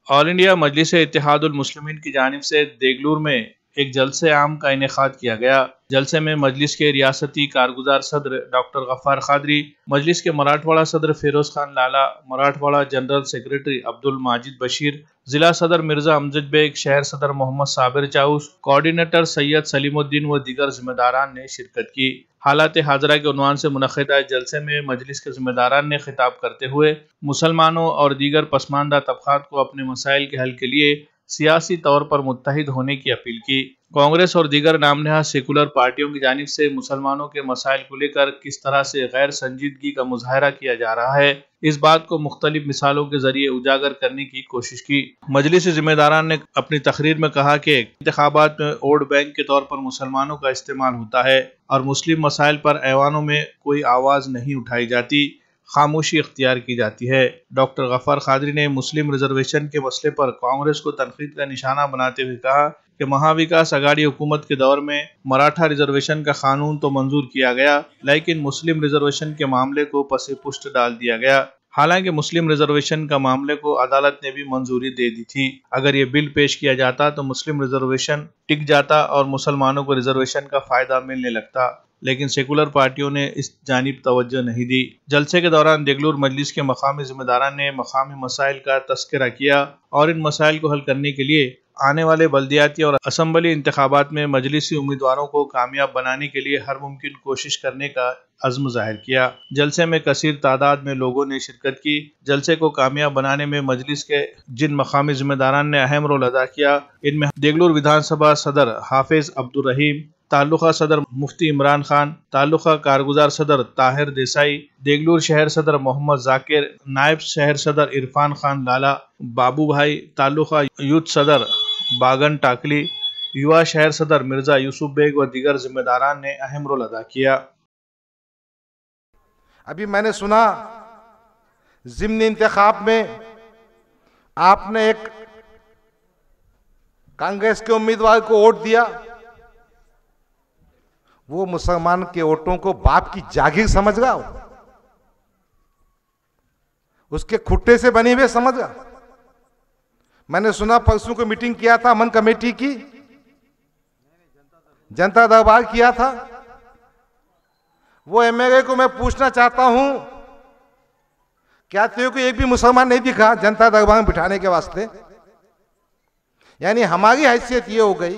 All India मजलिस इत्तेहादुल मुस्लिमीन की जानिब से देगलूर में एक जलसे आम का इनेकाद किया गया। जलसे में मजलिस के रियासती कारगुजार सदर डॉक्टर गफ्फार कादरी, मजलिस के मराठवाड़ा सदर फिरोज खान लाला, मराठवाड़ा जनरल सेक्रेटरी अब्दुल माजिद बशीर, जिला सदर मिर्जा अमजद बेग, शहर सदर मोहम्मद साबिर चाउस, कोऑर्डिनेटर सैयद सलीमुद्दीन व दीगर जिम्मेदारान ने शिरकत की। हालात हाजरा के उन्वान से मुनक़िदा जलसे में मजलिस के जिम्मेदारान ने खिताब करते हुए मुसलमानों और दीगर पसमानदा तबकात को अपने मसाइल के हल के लिए सियासी तौर पर मुत्तहिद होने की अपील की। कांग्रेस और दीगर नामनहा सेकुलर पार्टियों की जानिब से मुसलमानों के मसाइल को लेकर किस तरह से गैर संजीदगी का मुजाहरा किया जा रहा है, इस बात को मुख्तलिफ मिसालों के जरिए उजागर करने की कोशिश की। मजलिस जिम्मेदारान ने अपनी तकरीर में कहा कि इंतखाबात में वोट बैंक के तौर पर मुसलमानों का इस्तेमाल होता है और मुस्लिम मसाइल पर ऐवानों में कोई आवाज़ नहीं उठाई जाती, खामोशी इख्तियार की जाती है। डॉक्टर गफ्फार कादरी ने मुस्लिम रिजर्वेशन के मसले पर कांग्रेस को तनकीद का निशाना बनाते हुए कहा कि महाविकास अघाड़ी हुकूमत के दौर में मराठा रिजर्वेशन का कानून तो मंजूर किया गया, लेकिन मुस्लिम रिजर्वेशन के मामले को पसे पुष्ट डाल दिया गया। हालांकि मुस्लिम रिजर्वेशन का मामले को अदालत ने भी मंजूरी दे दी थी। अगर ये बिल पेश किया जाता तो मुस्लिम रिजर्वेशन टिक जाता और मुसलमानों को रिजर्वेशन का फायदा मिलने लगता, लेकिन सेकुलर पार्टियों ने इस जानिब तवज्जो नहीं दी। जलसे के दौरान देगलूर मजलिस के मकामी जिम्मेदारान ने मकामी मसाइल का तस्करा किया और इन मसाइल को हल करने के लिए आने वाले बल्दियाती और असम्बली इंतखाबात में मजलिसी उम्मीदवारों को कामयाब बनाने के लिए हर मुमकिन कोशिश करने का अज़्म जाहिर किया। जलसे में कसीर तादाद में लोगों ने शिरकत की। जलसे को कामयाब बनाने में मजलिस के जिन मकामी जिम्मेदारान ने अहम रोल अदा किया, इनमें देगलूर विधानसभा सदर हाफिज अब्दुल रहीम, ताल्लुका सदर मुफ्ती इमरान खान, ताल्लुका कारगुजार सदर ताहिर देसाई, देगलूर शहर सदर मोहम्मद जाकिर, नायब शहर सदर इरफान खान लाला, बाबू भाई, ताल्लुका यूथ सदर बागन टाकली, युवा शहर सदर मिर्जा यूसुफ बेग व दीगर जिम्मेदारान ने अहम रोल अदा किया। अभी मैंने सुना ज़िम्नी इंतखाब में आपने एक कांग्रेस के उम्मीदवार को वोट दिया। वो मुसलमान के वोटों को बाप की जागीर समझ रहा हो, उसके खुट्टे से बने हुए समझ रहा। मैंने सुना परसों को मीटिंग किया था अमन कमेटी की, जनता दरबार किया था। वो एमएलए को मैं पूछना चाहता हूं, क्या तेरे को एक भी मुसलमान नहीं दिखा जनता दरबार में बिठाने के वास्ते? यानी हमारी हैसियत ये हो गई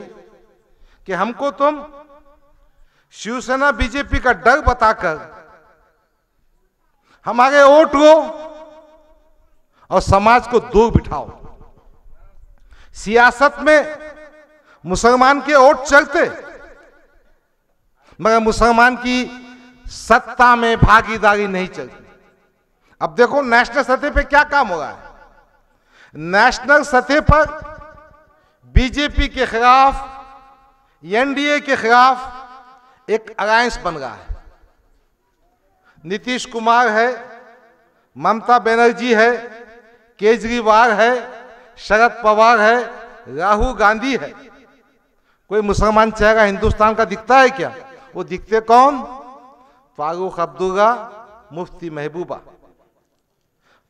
कि हमको तुम शिवसेना बीजेपी का डर बताकर हमारे वोट लो और समाज को दूर बिठाओ। सियासत में मुसलमान के वोट चलते, मगर मुसलमान की सत्ता में भागीदारी नहीं चलती। अब देखो नेशनल सतह पे क्या काम हो रहा है। नेशनल सतह पर बीजेपी के खिलाफ, एनडीए के खिलाफ एक अलायंस बन रहा है। नीतीश कुमार है, ममता बनर्जी है, केजरीवाल है, शरद पवार है, राहुल गांधी है। कोई मुसलमान चेहरा हिंदुस्तान का दिखता है क्या? वो दिखते कौन? फारूक अब्दुल्ला, मुफ्ती महबूबा।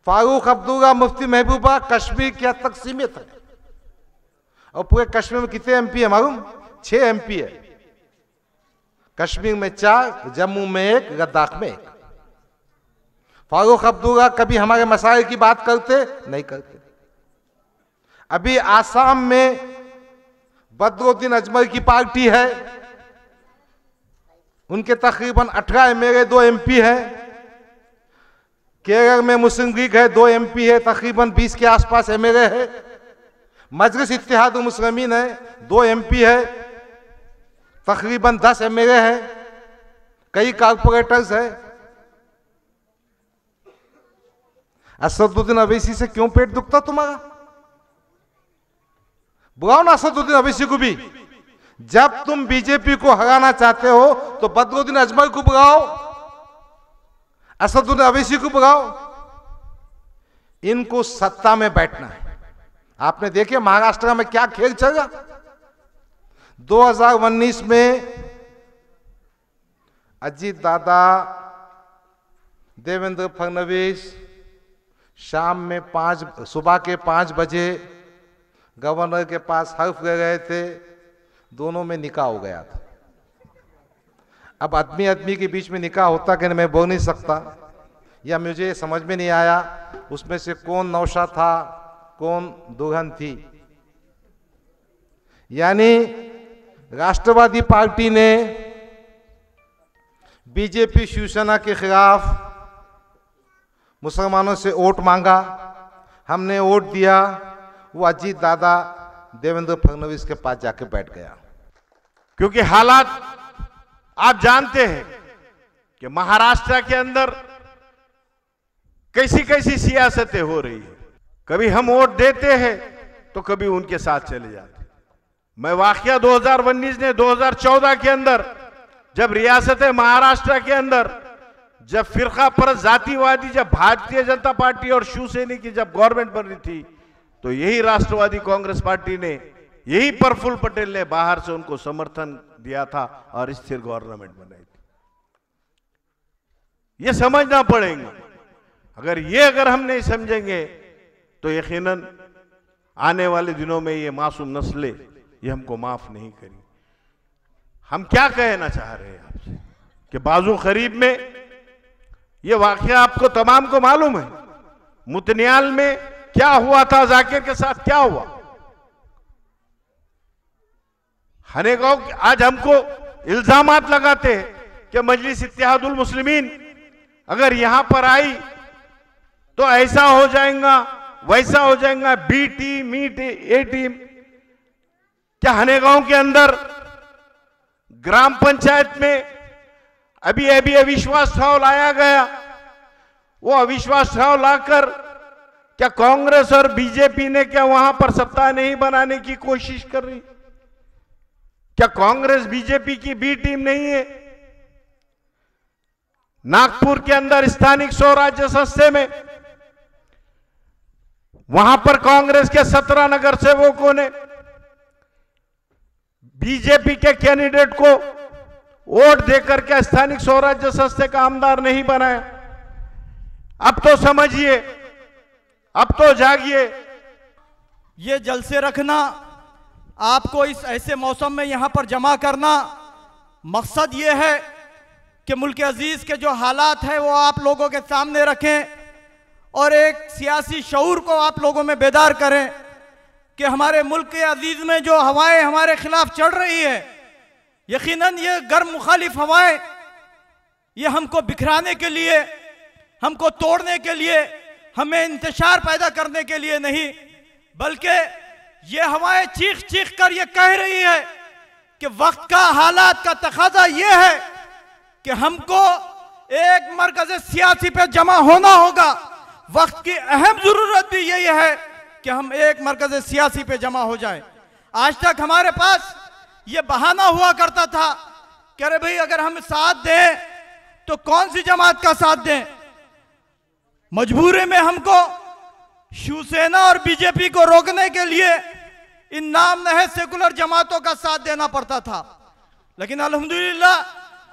फारूक अब्दुल्ला, मुफ्ती महबूबा कश्मीर के हद तक सीमित है। और पूरे कश्मीर में कितने एमपी है मालूम? 6 एमपी है। कश्मीर में 4, जम्मू में 1, लद्दाख में 1। फारूक अब्दुल्ला कभी हमारे मसाइल की बात करते? नहीं करते। अभी आसाम में बदरुद्दीन अजमल की पार्टी है, उनके तकरीबन 18 एमएलए, 2 एमपी है। केरल में मुस्लिम लीग है, 2 एमपी है, तकरीबन 20 के आसपास एमएलए है। मजलिस इत्तेहादुल मुस्लिमीन है, 2 एमपी है, तकरीबन 10 एमएलए है, कई कारपोरेटर्स है। असदुद्दीन अवैसी से क्यों पेट दुखता तुम्हारा? बुलाओ ना असदुद्दीन अवैसी को भी। जब तुम बीजेपी को हराना चाहते हो तो बदरुद्दीन अजमल को बुलाओ, असदुद्दीन अवैसी को बुलाओ। इनको सत्ता में बैठना है। आपने देखे महाराष्ट्र में क्या खेल चला। 2019 में अजीत दादा, देवेंद्र फडणवीस, सुबह के 5 बजे गवर्नर के पास हल्फ ले गए थे, दोनों में निकाह हो गया था। अब आदमी के बीच में निकाह होता कि मैं बोल नहीं सकता, या मुझे समझ में नहीं आया उसमें से कौन नौशा था कौन दुल्हन थी। यानी राष्ट्रवादी पार्टी ने बीजेपी शिवसेना के खिलाफ मुसलमानों से वोट मांगा, हमने वोट दिया, वो अजीत दादा देवेंद्र फडणवीस के पास जाके बैठ गया। क्योंकि हालात आप जानते हैं कि महाराष्ट्र के अंदर कैसी कैसी सियासतें हो रही है। कभी हम वोट देते हैं तो कभी उनके साथ चले जाते। मैं वाकया 2019 ने 2014 के अंदर जब रियासत महाराष्ट्र के अंदर जब फिरका परस्त जातिवादी, जब भारतीय जनता पार्टी और शिवसेना की जब गवर्नमेंट बन रही थी, तो यही राष्ट्रवादी कांग्रेस पार्टी ने, यही प्रफुल्ल पटेल ने बाहर से उनको समर्थन दिया था और स्थिर गवर्नमेंट बनाई थी। ये समझना पड़ेगा। अगर हम नहीं समझेंगे तो यकीनन आने वाले दिनों में ये मासूम नस्लें ये हमको माफ नहीं करेंगी। हम क्या कहना चाह रहे हैं आपसे कि बाजू करीब में ये वाकया आपको तमाम को मालूम है। मुतनियाल में क्या हुआ था, जाकिर के साथ क्या हुआ। हनेगांव आज हमको इल्जामात लगाते हैं कि मजलिस इत्तेहादुल मुस्लिमीन अगर यहां पर आई तो ऐसा हो जाएगा वैसा हो जाएगा, बी टीम ए टीम। क्या हनेगांव के अंदर ग्राम पंचायत में अभी अविश्वास ठराव लाया गया? वो अविश्वास ठराव लाकर क्या कांग्रेस और बीजेपी ने क्या वहां पर सत्ता नहीं बनाने की कोशिश कर रही? क्या कांग्रेस बीजेपी की बी टीम नहीं है? नागपुर के अंदर स्थानिक स्वराज्य संस्था में वहां पर कांग्रेस के 17 नगर सेवकों ने बीजेपी के कैंडिडेट को वोट देकर के स्थानिक स्वराज्य संस्था का आमदार नहीं बनाया। अब तो समझिए, अब तो जागिए। ये जलसे रखना, आपको इस ऐसे मौसम में यहां पर जमा करना, मकसद ये है कि मुल्क अजीज के जो हालात हैं वो आप लोगों के सामने रखें और एक सियासी शऊर को आप लोगों में बेदार करें कि हमारे मुल्क के अजीज में जो हवाएं हमारे खिलाफ चढ़ रही है, यकीनन ये गर्म मुखालिफ हवाएं, ये हमको बिखराने के लिए, हमको तोड़ने के लिए, हमें इंतशार पैदा करने के लिए नहीं, बल्कि ये हवाएं चीख चीख कर ये कह रही है कि वक्त का, हालात का तकाजा ये है कि हमको एक मरकज़ सियासी पे जमा होना होगा। वक्त की अहम जरूरत भी यही है कि हम एक मरकज़ सियासी पे जमा हो जाए। आज तक हमारे पास ये बहाना हुआ करता था कि अरे भाई अगर हम साथ दें तो कौन सी जमात का साथ दें। मजबूरी में हमको शिवसेना और बीजेपी को रोकने के लिए इन नाम नहज सेकुलर जमातों का साथ देना पड़ता था। लेकिन अल्हम्दुलिल्लाह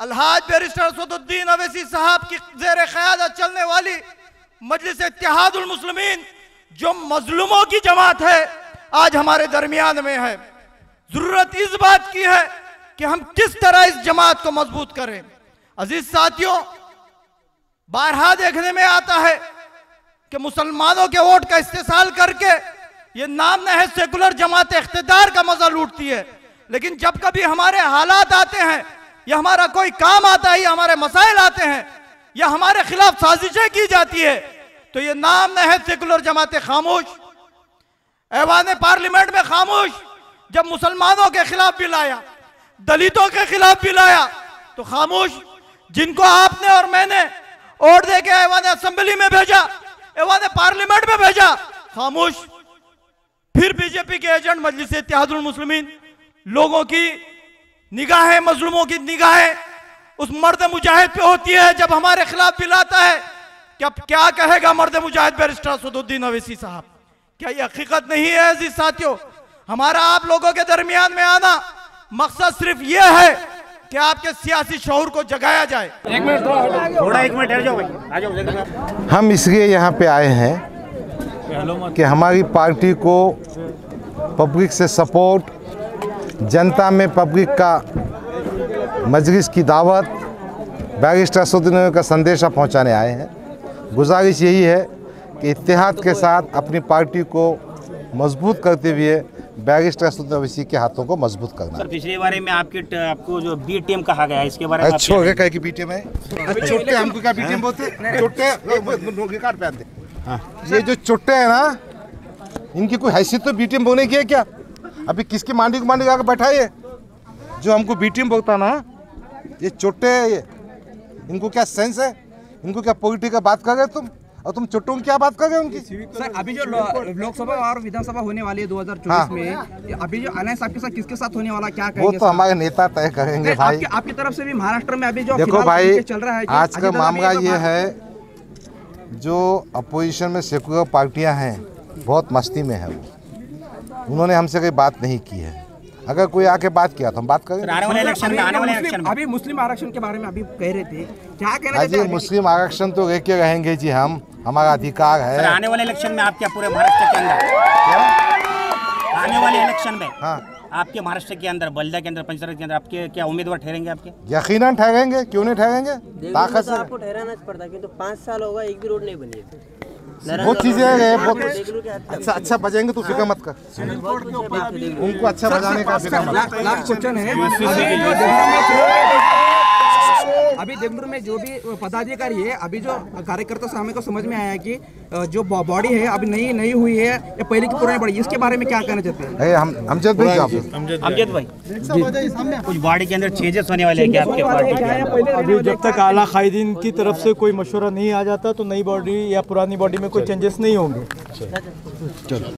अलहाज बैरिस्टर असदुद्दीन अवैसी साहब की ज़ेर क़यादत चलने वाली मजलिस इत्तेहादुल मुस्लिमीन जो मजलूमों की जमात है, आज हमारे दरमियान में है। जरूरत इस बात की है कि हम किस तरह इस जमात को मजबूत करें। अजीज साथियों, बारहा देखने में आता है कि मुसलमानों के वोट का इस्तेसाल करके ये नाम नहज सेकुलर जमात इख्तिदार का मजा लूटती है, लेकिन जब कभी हमारे हालात आते हैं या हमारा कोई काम आता है या हमारे मसाइल आते हैं या हमारे खिलाफ साजिशें की जाती है तो ये नाम नहज सेकुलर जमातें खामोश। ऐवान पार्लियामेंट में खामोश। जब मुसलमानों के खिलाफ भी लाया, दलितों के खिलाफ भी लाया तो खामोश। जिनको आपने और मैंने वोट दे के ऐवान असेंबली में भेजा, ऐवान पार्लियामेंट में भेजा, खामोश। फिर बीजेपी के एजेंट मजलिस इत्तेहादुल मुस्लिमीन लोगों की निगाहें, मजलूमों की निगाहें उस मर्द मुजाहिद पे होती है जब हमारे खिलाफ बिल आता है। क्या कहेगा मर्द मुजाहिद बैरिस्टर असदुद्दीन अवैसी साहब? क्या ये हकीकत नहीं है? अजीज साथियों, हमारा आप लोगों के दरमियान में आना मकसद सिर्फ ये है कि आपके सियासी शऊर को जगाया जाए। एक मिनट ठहर जाओ भाई, आ जाओ। हम इसलिए यहाँ पे आए हैं कि हमारी पार्टी को पब्लिक से सपोर्ट, जनता में पब्लिक का मजलिस की दावत, बैरिस्टर असदुद्दीन का संदेशा पहुंचाने आए हैं। गुजारिश यही है कि इत्तेहाद के साथ अपनी पार्टी को मजबूत करते हुए बैरिस्टर असदुद्दीन ओवैसी के हाथों को मजबूत करना। सर, पिछले बारे में आपको जो बी टीम कहा गया है, इसके बारे में अच्छा हो गया क्या कि बी टीम है? छोटे हमको क्या बी टीम बोलते? छोटे कार्ड पहन दे। ये जो चुट्टे हैं ना, इनकी कोई हैसियत तो बी टीम बोलने की है क्या? अभी किसकी मांडी को आकर बैठा है? जो हमको बी टीम बोलता ना, ये चुट्टे है। ये इनको क्या सेंस है? इनको क्या पॉलिटिक्स का बात कर रहे तुम? और तुम चुट्टों की क्या बात कर रहे हो उनकी? सर, अभी जो लोकसभा और विधानसभा होने वाली है 2024 में, अभी जो अनायस आपके साथ किसके साथ होने वाला, क्या कहेंगे? वो तो हमारे नेता तय करेंगे भाई। आपकी तरफ से भी महाराष्ट्र में अभी जो देखो भाई, चल रहा है, आज का मामला ये है, जो अपोजिशन में सेकुलर पार्टियां हैं बहुत मस्ती में है। उन्होंने हमसे कोई बात नहीं की है। अगर कोई आके बात किया तो हम बात करेंगे। आने वाले इलेक्शन में अभी मुस्लिम आरक्षण के बारे में अभी कह रहे थे, क्या कहना चाहिए? मुस्लिम आरक्षण तो लेके रहेंगे जी, हम, हमारा अधिकार है। आने वाले इलेक्शन में आपके पूरे महाराष्ट्र के अंदर आने वाले इलेक्शन में आपके महाराष्ट्र के अंदर, बलिया के अंदर, पंचरत के अंदर आपके क्या उम्मीदवार ठहरेंगे? आपके यकीनन ठहरेंगे, क्यों नहीं ठहरेंगे? ताकत से आपको ठहराना पड़ता, किंतु 5 साल होगा एक भी रोड नहीं बनी है। बहुत चीजें हैं, बहुत अच्छा बजाएंगे तो फिक्र मत कर। उनको अच्छा बजाने का फिक्र मत। लास्ट क्वेश्चन है, अभी देगलूर में जो भी पदाधिकारी है, अभी जो कार्यकर्ता से हमें को समझ में आया है कि जो बॉडी है अभी नई हुई है या पहले की पुरानी बॉडी, इसके बारे में क्या कहना चाहते हैं? अमजद भाई कुछ बॉडी के अंदर चेंजेस होने वाले हैं क्या आपके पार्टी के? अभी जब तक आला कायदीन की तरफ से कोई मशवरा नहीं आ जाता तो नई बॉडी या पुरानी बॉडी में कोई चेंजेस नहीं होंगे।